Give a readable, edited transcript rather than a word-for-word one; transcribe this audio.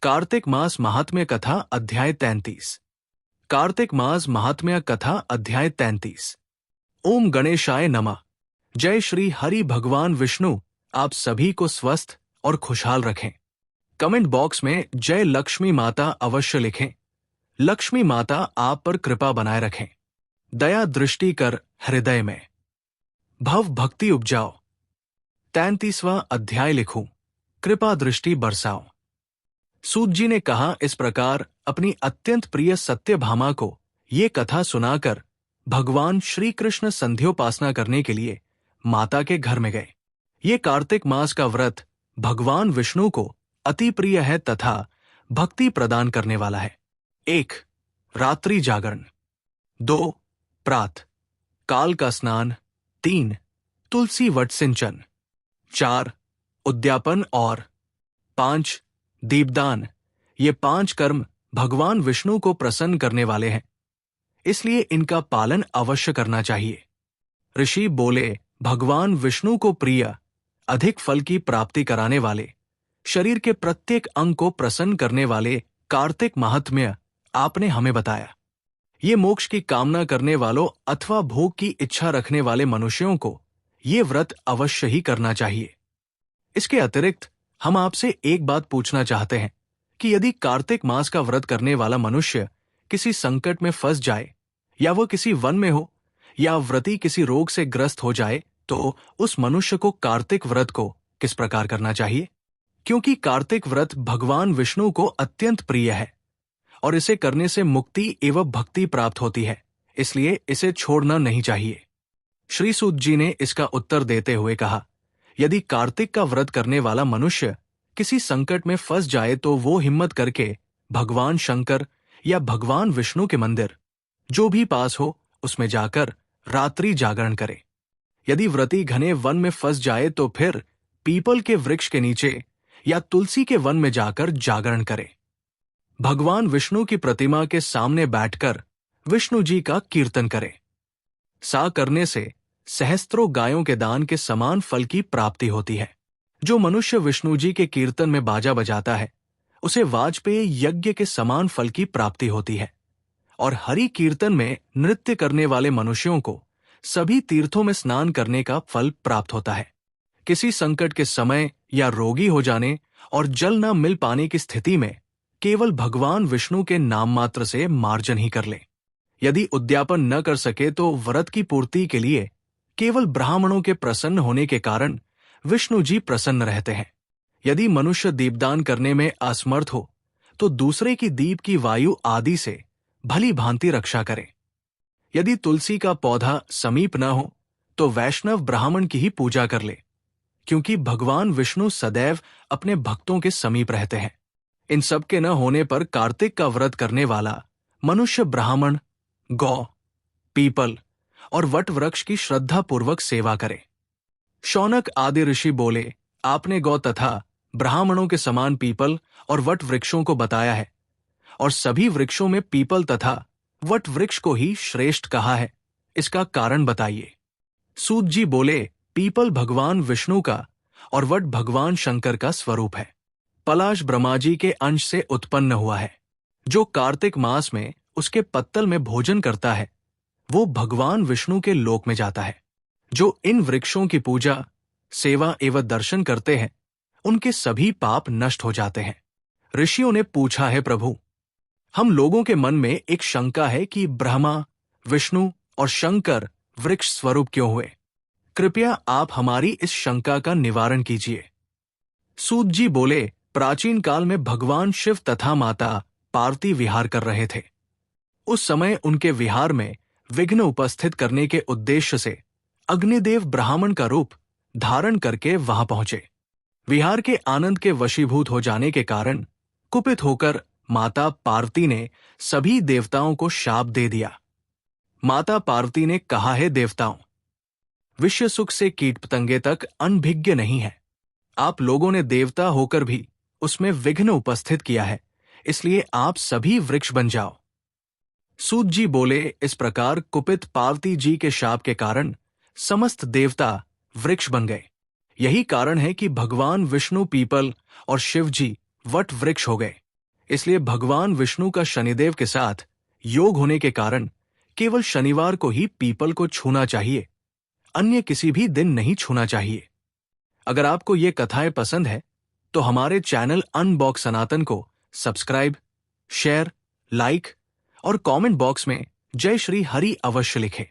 कार्तिक मास महात्म्य कथा अध्याय 33। कार्तिक मास महात्म्य कथा अध्याय 33। ओम गणेशाय नमः। जय श्री हरि भगवान विष्णु आप सभी को स्वस्थ और खुशहाल रखें। कमेंट बॉक्स में जय लक्ष्मी माता अवश्य लिखें। लक्ष्मी माता आप पर कृपा बनाए रखें, दया दृष्टि कर हृदय में भव भक्ति उपजाओ। 33वां अध्याय लिखूं, कृपा दृष्टि बरसाओ। सूत जी ने कहा, इस प्रकार अपनी अत्यंत प्रिय सत्यभामा को ये कथा सुनाकर भगवान श्री कृष्ण संध्योपासना करने के लिए माता के घर में गए। ये कार्तिक मास का व्रत भगवान विष्णु को अति प्रिय है तथा भक्ति प्रदान करने वाला है। 1. रात्रि जागरण। 2. प्रात काल का स्नान। 3. तुलसी वट सिंचन। 4. उद्यापन और 5. दीपदान। ये 5 कर्म भगवान विष्णु को प्रसन्न करने वाले हैं, इसलिए इनका पालन अवश्य करना चाहिए। ऋषि बोले, भगवान विष्णु को प्रिय, अधिक फल की प्राप्ति कराने वाले, शरीर के प्रत्येक अंग को प्रसन्न करने वाले कार्तिक महात्म्य आपने हमें बताया। ये मोक्ष की कामना करने वालों अथवा भोग की इच्छा रखने वाले मनुष्यों को ये व्रत अवश्य ही करना चाहिए। इसके अतिरिक्त हम आपसे एक बात पूछना चाहते हैं कि यदि कार्तिक मास का व्रत करने वाला मनुष्य किसी संकट में फंस जाए, या वह किसी वन में हो, या व्रती किसी रोग से ग्रस्त हो जाए, तो उस मनुष्य को कार्तिक व्रत को किस प्रकार करना चाहिए? क्योंकि कार्तिक व्रत भगवान विष्णु को अत्यंत प्रिय है और इसे करने से मुक्ति एवं भक्ति प्राप्त होती है, इसलिए इसे छोड़ना नहीं चाहिए। श्री सूत जी ने इसका उत्तर देते हुए कहा, यदि कार्तिक का व्रत करने वाला मनुष्य किसी संकट में फंस जाए तो वो हिम्मत करके भगवान शंकर या भगवान विष्णु के मंदिर जो भी पास हो उसमें जाकर रात्रि जागरण करे। यदि व्रती घने वन में फंस जाए तो फिर पीपल के वृक्ष के नीचे या तुलसी के वन में जाकर जागरण करे। भगवान विष्णु की प्रतिमा के सामने बैठकर विष्णु जी का कीर्तन करे। सा करने से सहस्त्रों गायों के दान के समान फल की प्राप्ति होती है। जो मनुष्य विष्णु जी के कीर्तन में बाजा बजाता है उसे वाजपेय यज्ञ के समान फल की प्राप्ति होती है, और हरि कीर्तन में नृत्य करने वाले मनुष्यों को सभी तीर्थों में स्नान करने का फल प्राप्त होता है। किसी संकट के समय या रोगी हो जाने और जल न मिल पाने की स्थिति में केवल भगवान विष्णु के नाम मात्र से मार्जन ही कर ले। यदि उद्यापन न कर सके तो व्रत की पूर्ति के लिए केवल ब्राह्मणों के प्रसन्न होने के कारण विष्णु जी प्रसन्न रहते हैं। यदि मनुष्य दीपदान करने में असमर्थ हो तो दूसरे की दीप की वायु आदि से भली भांति रक्षा करे। यदि तुलसी का पौधा समीप न हो तो वैष्णव ब्राह्मण की ही पूजा कर ले, क्योंकि भगवान विष्णु सदैव अपने भक्तों के समीप रहते हैं। इन सब के न होने पर कार्तिक का व्रत करने वाला मनुष्य ब्राह्मण, गौ, पीपल और वट वृक्ष की श्रद्धा पूर्वक सेवा करे। शौनक आदि ऋषि बोले, आपने गौ तथा ब्राह्मणों के समान पीपल और वट वृक्षों को बताया है, और सभी वृक्षों में पीपल तथा वट वृक्ष को ही श्रेष्ठ कहा है, इसका कारण बताइए। सूत जी बोले, पीपल भगवान विष्णु का और वट भगवान शंकर का स्वरूप है। पलाश ब्रह्मा जी के अंश से उत्पन्न हुआ है। जो कार्तिक मास में उसके पत्तल में भोजन करता है वो भगवान विष्णु के लोक में जाता है। जो इन वृक्षों की पूजा, सेवा एवं दर्शन करते हैं उनके सभी पाप नष्ट हो जाते हैं। ऋषियों ने पूछा है, प्रभु, हम लोगों के मन में एक शंका है कि ब्रह्मा, विष्णु और शंकर वृक्ष स्वरूप क्यों हुए? कृपया आप हमारी इस शंका का निवारण कीजिए। सूत जी बोले, प्राचीन काल में भगवान शिव तथा माता पार्वती विहार कर रहे थे। उस समय उनके विहार में विघ्न उपस्थित करने के उद्देश्य से अग्निदेव ब्राह्मण का रूप धारण करके वहां पहुंचे। विहार के आनंद के वशीभूत हो जाने के कारण कुपित होकर माता पार्वती ने सभी देवताओं को शाप दे दिया। माता पार्वती ने कहा है, देवताओं, विश्व सुख से कीट पतंगे तक अनभिज्ञ नहीं है। आप लोगों ने देवता होकर भी उसमें विघ्न उपस्थित किया है, इसलिए आप सभी वृक्ष बन जाओ। सूत जी बोले, इस प्रकार कुपित पार्वती जी के शाप के कारण समस्त देवता वृक्ष बन गए। यही कारण है कि भगवान विष्णु पीपल और शिव जी वट वृक्ष हो गए। इसलिए भगवान विष्णु का शनिदेव के साथ योग होने के कारण केवल शनिवार को ही पीपल को छूना चाहिए, अन्य किसी भी दिन नहीं छूना चाहिए। अगर आपको ये कथाएं पसंद है तो हमारे चैनल अनबॉक्स सनातन को सब्सक्राइब, शेयर, लाइक और कमेंट बॉक्स में जय श्री हरि अवश्य लिखें।